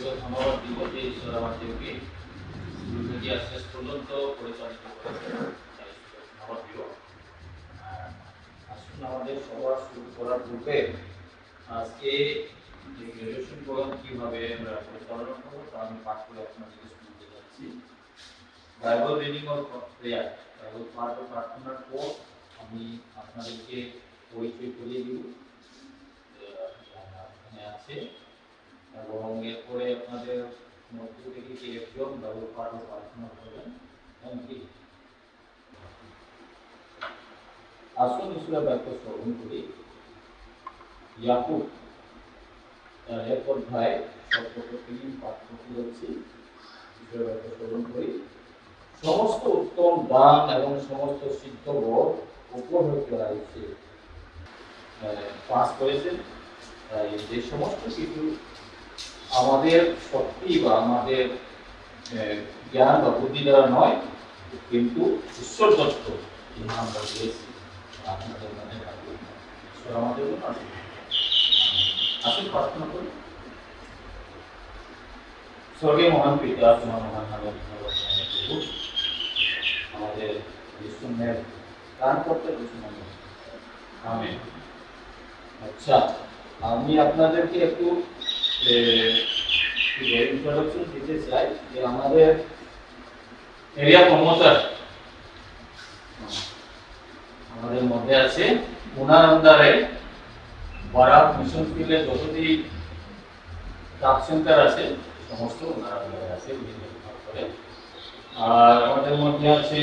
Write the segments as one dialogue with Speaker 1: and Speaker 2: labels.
Speaker 1: ঈশ্বরকে ধন্যবাদ দিব যে ঈশ্বর আমাদেরকে মিডিয়া শেষ পর্যন্ত পরিচালিত করেছেন। ধন্যবাদ দিব। আসুন আমাদের সভা শুরু করার পূর্বে আজকে যে গ্রাজুয়েশন প্রোগ্রাম কিভাবে আমরা পরিচালনা করবো তা আমি পাঠ করে আপনাদেরকে শুনতে যাচ্ছি। Bible reading or prayer, Bible পাঠ ও প্রার্থনার পর আমি আপনাদেরকে পরিচয় করিয়ে দিব এখানে আছে, এবং এরপরে আপনাদের মধ্য থেকে কি একজন বাইবেল পাঠ ও প্রার্থনা করবেন। আসুন ঈশ্বরের বাক্য শ্রবণ করি। ইয়াকুব তার 1 অধ্যায় 17 পাঠ করতে যাচ্ছি। ঈশ্বরের বাক্য শ্রবণ করি। সমস্ত উত্তম দান এবং সমস্ত সিদ্ধ বর উপর হইতে আসছে। পাস করেছেন। যে সমস্ত কিছু আমাদের শক্তি বা আমাদের জ্ঞান বা বুদ্ধি দ্বারা নয়, কিন্তু ঈশ্বর দত্ত আমরা পেয়েছি। আপনাদের মনে রাখবো ঈশ্বর আমাদের জন্য আসুন। আসুন প্রার্থনা করি। স্বর্গীয় মহান পিতা, তোমার মহান নামে ধন্যবাদ জানাই প্রভু। আমাদের বিষ্ণুমের দান করতে বিষ্ণু। আমেন। আচ্ছা, আমি আপনাদেরকে একটু ইন্ট্রোডাকশন দিতে চাই যে আমাদের এরিয়া প্রমোটার আমাদের মধ্যে আছে। ওনার আন্ডারে বরাক মিশন ফিল্ডে যতটি ডাক সেন্টার আছে সমস্ত ওনার আন্ডারে আছে বিভিন্ন বিভাগ করে। আর আমাদের মধ্যে আছে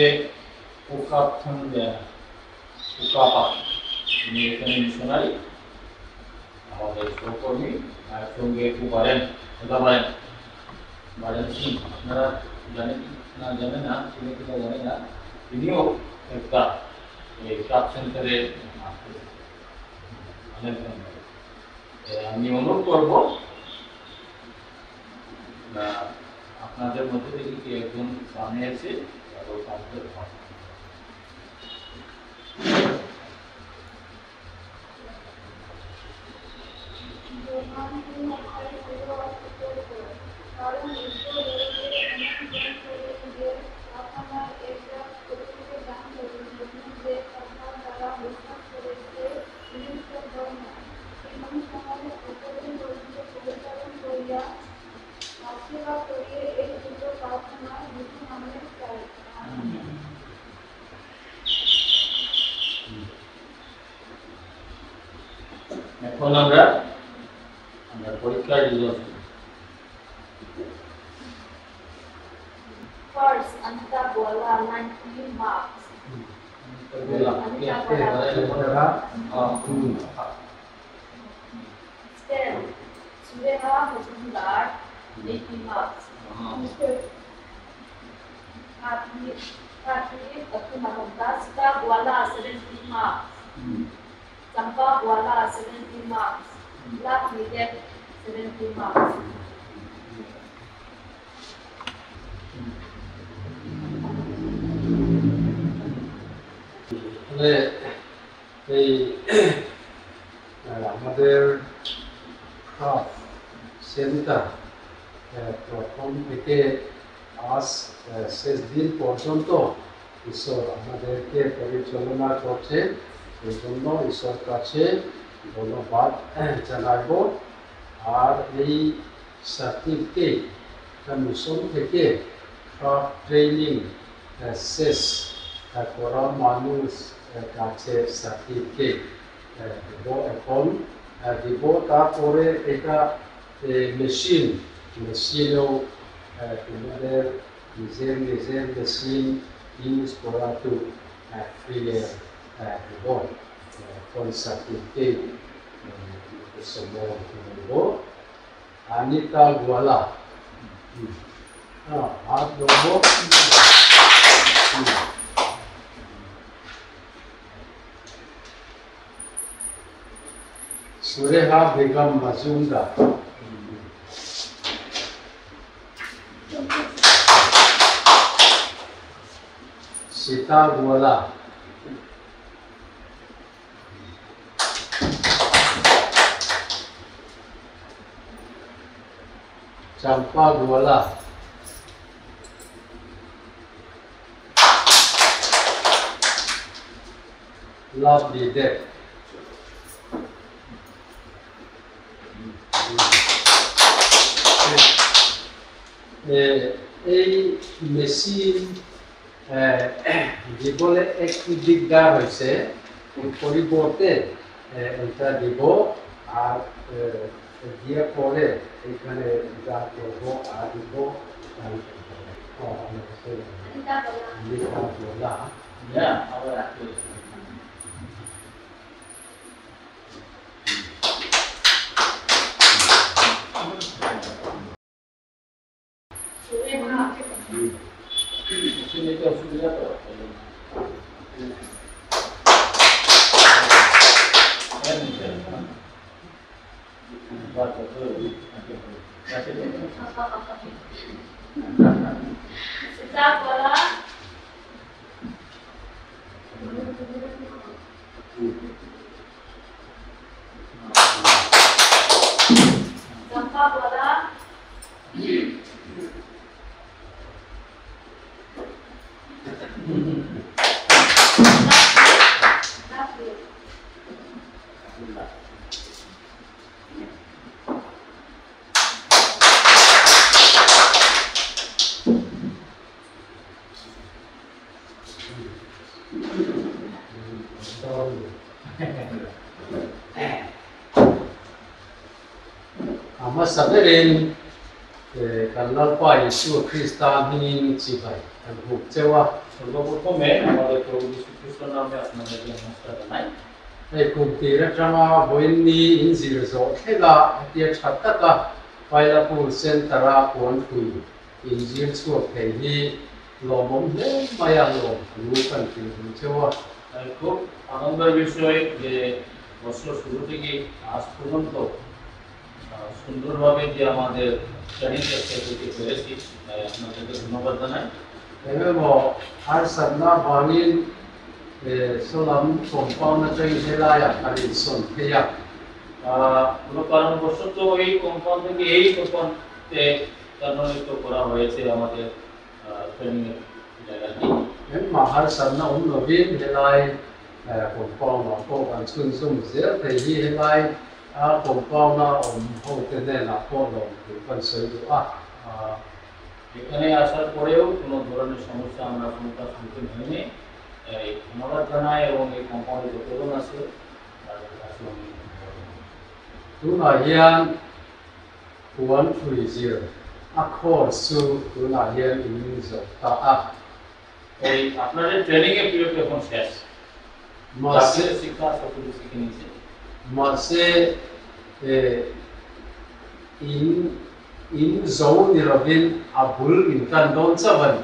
Speaker 1: উনি এখানে মিশনারি, আমাদের সহকর্মী। আর সঙ্গে বারেন সিং, আপনারা জানেন না জানেন না, চিনে কিনা জানেন না, তিনিও একটা এই ক্লাব সেন্টারে। আমি অনুরোধ করব আপনাদের মধ্যে থেকে কি একজন সামনে আছে এখন আমরা পরীক্ষার result.
Speaker 2: First, Anita Bola 19 marks. Then, Sureha Majumdar 80 marks. Dasita Bola 17 marks. Champa Bola 17 marks. Black Needed 17 marks.
Speaker 3: এই আমাদের সেন্টার প্রথম থেকে আজ শেষ দিন পর্যন্ত ঈশ্বর আমাদেরকে পরিচালনা করছে। এই জন্য ঈশ্বর কাছে ধন্যবাদ জানাইব। আর এই সার্টিফিকেট মিশন থেকে ট্রেনিং শেষ করা মানুষ কাছে সার্টিফিকেট দেব, এখন দিব। তারপরে এটা মেশিনেও তোমাদের নিজের মেশিন ইউজ করাটো ফ্রি দেব। এখন সার্টিফিকেট সময় দেব। আনিতা গোয়ালা হাত দেব। Sureha Begum Majumdar. Sita Gola. Champa Guala. Love the dead. এই মেশিন দিবলৈ একটু দিগদার হয়েছে পরিবর্তে এটা দিব আর দিয়ে পরে এখানে যা করবো আর দিব লেখা বলা
Speaker 1: Ya, ahora aquí.
Speaker 2: Sureha.
Speaker 1: Sini itu sudah tu.
Speaker 2: Sita Kuala. Champa Kuala. Nafi.
Speaker 3: Ama saberin kallar pa Yesu Kristan hinin cibai dan bukcewa
Speaker 1: সর্বপ্রথমে আমাদের প্রভু যীশু খ্রিস্টের নামে আপনাদেরকে নমস্কার জানাই।
Speaker 3: kumpira trama boinni inzir zo thega dia thataka paila pu sentara pon thui injil chu thei lomom le maya lo lu kan ti chewa
Speaker 1: খুব আনন্দের বিষয় যে বছর শুরু থেকে আজ পর্যন্ত সুন্দরভাবে যে আমাদের ট্রেনিং শেষ করতে পেরেছি তাই আপনাদেরকে ধন্যবাদ জানাই।
Speaker 3: eme mo har sanna bangin solam kompang na chai hela ya kali son theya
Speaker 1: কোনো কারণবশত এই কোম্পানি থেকে এই কোম্পানিতে কার্যনিত করা হয়েছে আমাদের ট্রেনিং এর জায়গাটি।
Speaker 3: em ma har sanna novin helai kompang ma ko kan chun sum zel thei helai a kompang na ho te ne na ko lo kan sei du
Speaker 1: এখানে আসার পরেও কোনো ধরনের সমস্যা আমরা কোনটা সম্মুখীন হইনি। ধন্যবাদ জানাই এবং এই কোম্পানি যতজন আছে তাদের কাছে আমি
Speaker 3: tu na hian 130 a course su tu na hian in zo ta a
Speaker 1: এই আপনাদের ট্রেনিং এর পিরিয়ড এখন শেষ।
Speaker 3: ma
Speaker 1: মাসে
Speaker 3: se
Speaker 1: শিক্ষা সবকিছু শিখে নিয়েছে।
Speaker 3: ma se in zo ni robin abul in kan don chavan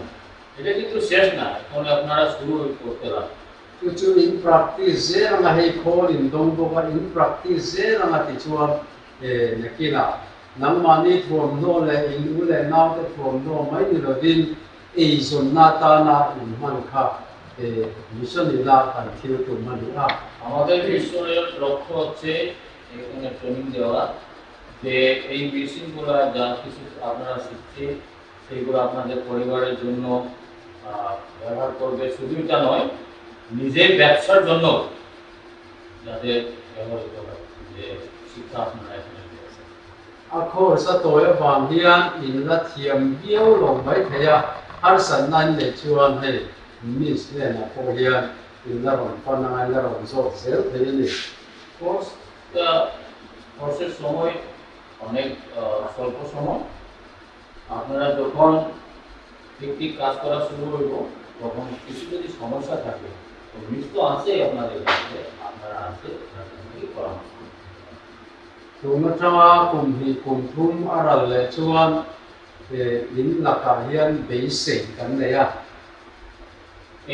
Speaker 1: এটা কিন্তু শেষ না, এখন আপনারা শুরু করতে পারেন।
Speaker 3: tu chu in practice zera nga hei khol in dong bo ka in practice zera nga ti chuan nakina nang mani thom no le in u le naw te thom no mai ni robin zon na ta na in man kha mission ila kan thiu tu man a
Speaker 1: আমাদের মিশনের লক্ষ্য হচ্ছে এখানে training দেওয়া, যে এই মেশিনগুলো যা কিছু আপনারা শিখছে সেইগুলো আপনাদের পরিবারের জন্য ব্যবহার করবে। শুধু এটা নয়, নিজের ব্যবসার জন্য যাতে ব্যবহৃত হয়, যে শিক্ষা আপনারা এখানে পেয়েছেন।
Speaker 3: a khor sa toya bang hian in la thiam biau long mai theya har san nan le chuan he mis le na ko hian in la ron pan na la ron zo sel thei ni
Speaker 1: কোর্সের সময় অনেক স্বল্প সময়। আপনারা যখন ঠিক ঠিক কাজ করা শুরু হইব তখন কিছু যদি সমস্যা থাকে তো মিস তো আছে আপনাদের কাছে, আপনারা আছে পরামর্শ
Speaker 3: tu na tama kum hi kum thum aral le chuan in la ka hian bei se kan le ya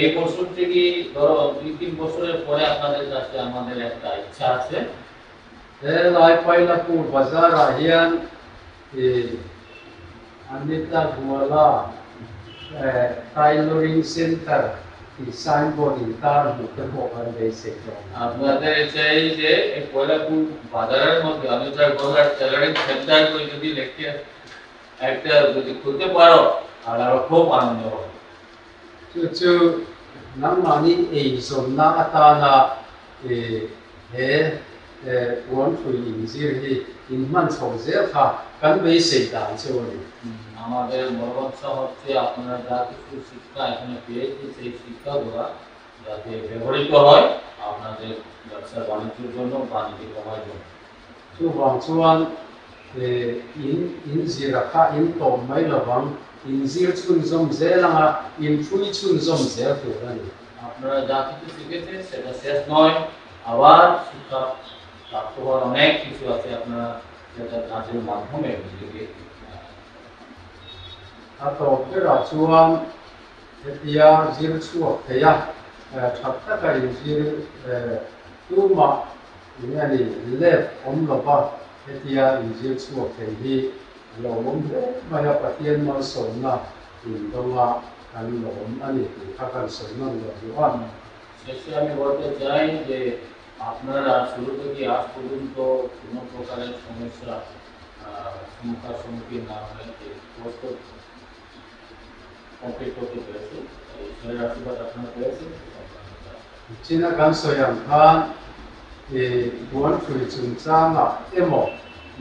Speaker 1: এই বছর থেকে ধরো 2-3 বছরের পরে আপনাদের কাছে আমাদের একটা ইচ্ছা আছে,
Speaker 3: lai pai la pu bazar a hian anita guala tailoring center ti signboard in tar bu te ko kan bei se ko
Speaker 1: আপনাদের চাই যে এই পয়লাপুর বাজারের মধ্যে আমি তার গলার টেলারিং সেন্টার করে যদি লিখে একটা যদি খুলতে পারো আর আরো খুব আনন্দ হবে।
Speaker 3: 就能嘛你会从那大那玩水饮食去因慢从这他跟没谁打就呢。
Speaker 1: আমাদের বড় কথা হচ্ছে আপনারা যা কিছু শিক্ষা এখানে পেয়েছেন সেই শিক্ষাগুলো যাতে ব্যবহৃত হয় আপনাদের ব্যবসা বাণিজ্যের জন্য বাণিজ্য করার জন্য।
Speaker 3: 就往专因是啦，较因多买了往因是村中这啦啊，因推村中这个啦呢。
Speaker 1: আপনারা যা কিছু শিখেছেন সেটা শেষ নয়, আবার শিক্ষা প্রাপ্ত হওয়ার অনেক কিছু আছে আপনারা সেটা কাজের মাধ্যমে বুঝে
Speaker 3: 啊，到这啦专呀，是错的呀，差大概是都嘛，因为你left 我们老爸那啲啊，是错的去，老我们嘛要把天嘛手啦，运动啊，跟老我们安尼看看手弄的的话。
Speaker 1: শেষে আমি বলতে চাই যে আপনারা শুরু থেকে আজ পর্যন্ত কোনো প্রকারের সমস্যা সম্মুখীন সম্মুখীন না হয়ে যে কোর্স কমপ্লিট করতে পেরেছে ঈশ্বরের আশীর্বাদ আপনারা পেয়েছেন।
Speaker 3: 今仔讲虽然看，玩水成长啊，一模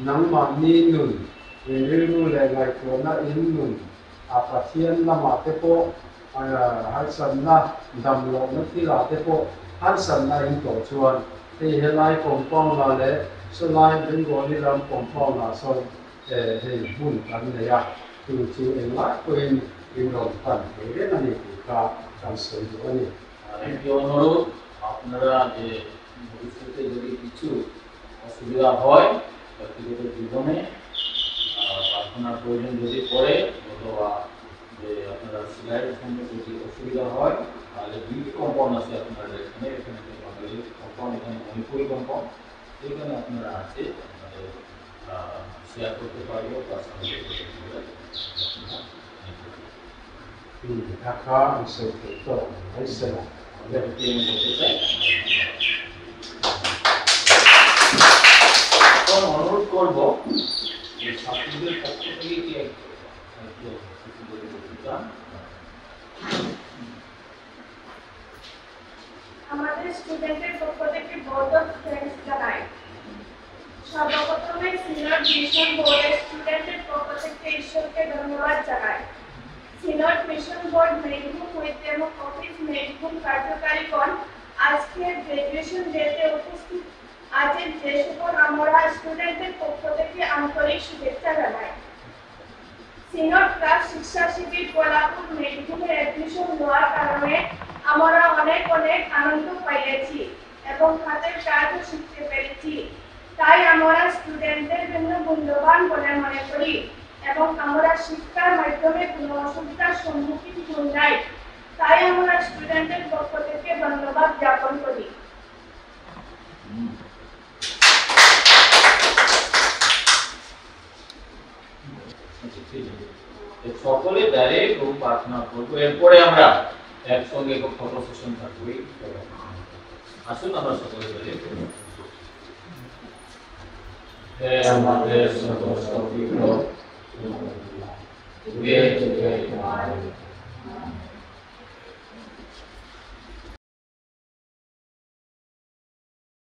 Speaker 3: 能嘛你论，你路来来过那因论，啊把天那嘛得过，哎呀，还神那ดำลงนักที่ลาเทโพฮันสันนาอินโตชวนที่เฮลัยปงป้องลาเลสลายเป็นโกนิรำปงป้องลาโซเฮบุญกันเลยอะจูเองละตัวเองอินโดกันเรื่องนี้คือการสวยตัวนี้
Speaker 1: আর একটি অনুরোধ, আপনারা যে ভবিষ্যতে যদি কিছু অসুবিধা হয় ব্যক্তিগত জীবনে প্রার্থনার প্রয়োজন যদি পড়ে অথবা যে আপনারা সিলাইয়ের সঙ্গে যদি অসুবিধা হয় তাহলে দুইটি কম্পাউন্ড আছে আপনাদের এখানে বাঙালি কম্পাউন্ড, এখানে মণিপুরি কম্পাউন্ড, সেখানে আপনারা আছে আপনাদের শেয়ার করতে পারবো তার সঙ্গে করতে পারবে।
Speaker 3: 他是给做还是啦？
Speaker 1: আমরা একটি আমি বলতে চাই এখন অনুরোধ করবো যে ছাত্রীদের পক্ষ থেকে কি একটু বলতে চান?
Speaker 2: আমাদের স্টুডেন্টের পক্ষ থেকে বহুত থ্যাঙ্কস জানাই। সর্বপ্রথমে সিনিয়র মিশন বোর্ডের স্টুডেন্টের পক্ষ থেকে ঈশ্বরকে ধন্যবাদ জানাই। সিনিয়র মিশন বোর্ড মেরিটভূম হইতে এবং অফিস মেরিটভূম কার্যকারীগণ আজকে গ্রাজুয়েশন ডেতে উপস্থিত আছেন, যে সকল আমরা স্টুডেন্টের পক্ষ থেকে আন্তরিক শুভেচ্ছা জানাই। সিনিয়র ক্লাস শিক্ষা শিবির কোলাপুর মেরিটভূমে অ্যাডমিশন হওয়ার কারণে আমরা অনেক আনন্দ পাইয়াছি এবং হাতের কাজও শিখতে পেরেছি। তাই আমরা স্টুডেন্টদের জন্য মূল্যবান বলে মনে করি এবং আমরা শিক্ষার মাধ্যমে কোনো অসুবিধার সম্মুখীন হই নাই। তাই আমরা স্টুডেন্টের পক্ষ থেকে ধন্যবাদ জ্ঞাপন করি।
Speaker 1: সকলে দাঁড়িয়ে খুব প্রার্থনা করবো, এরপরে আমরা একসঙ্গে ফটো সেশন থাকবো। আসুন আমরা সকলে দাঁড়িয়ে করবো। হে আমাদের সর্বশক্তিধর, যুগে যুগে তোমার